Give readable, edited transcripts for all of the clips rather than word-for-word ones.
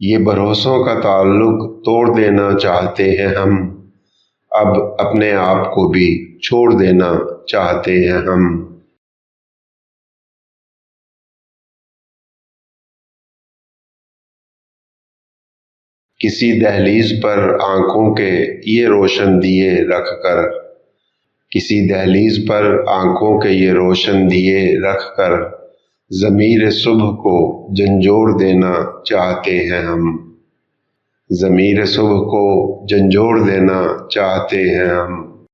ये भरोसों का ताल्लुक तोड़ देना चाहते हैं हम, अब अपने आप को भी छोड़ देना चाहते हैं हम। किसी दहलीज पर आंखों के ये रोशन दिए रखकर, किसी दहलीज पर आंखों के ये रोशन दिए रखकर, ज़मीर सुबह को झंझोर देना चाहते हैं हम। ज़मीर सुबह को झंझोर देना चाहते हैं हम।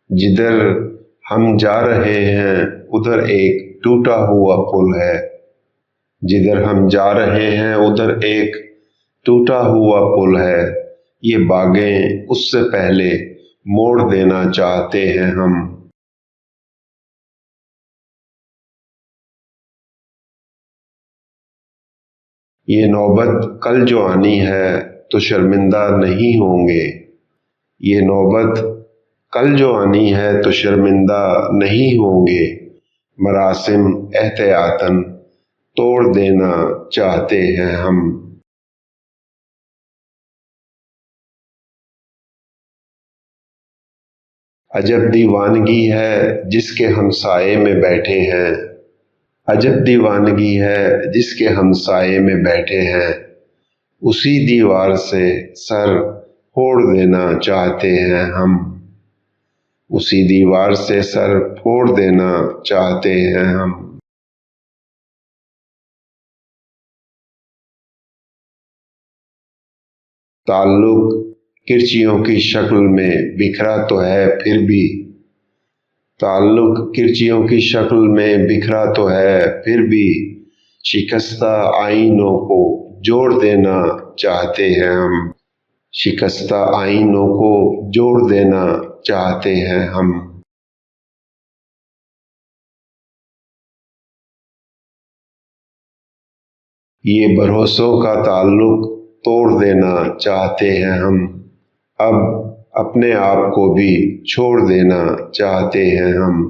जिधर हम जा रहे हैं उधर एक टूटा हुआ पुल है। जिधर हम जा रहे हैं उधर एक टूटा हुआ पुल है। ये बागें उससे पहले मोड़ देना चाहते हैं हम। ये नौबत कल जो आनी है तो शर्मिंदा नहीं होंगे। ये नौबत कल जो आनी है तो शर्मिंदा नहीं होंगे। मरासिम एहतियातन तोड़ देना चाहते हैं हम। अजब दीवानगी है जिसके हम साए में बैठे हैं। अजब दीवानगी है जिसके हम साए में बैठे हैं। उसी दीवार से सर फोड़ देना चाहते हैं हम। उसी दीवार से सर फोड़ देना चाहते हैं हम। ताल्लुक किरचियों की शक्ल में बिखरा तो है फिर भी। ताल्लुक किरचियों की शक्ल में बिखरा तो है फिर भी। शिकस्ता आईनों को जोड़ देना चाहते हैं हम। शिकस्ता आईनों को जोड़ देना चाहते हैं हम। ये भरोसों का ताल्लुक तोड़ देना चाहते हैं हम, अब अपने आप को भी छोड़ देना चाहते हैं हम।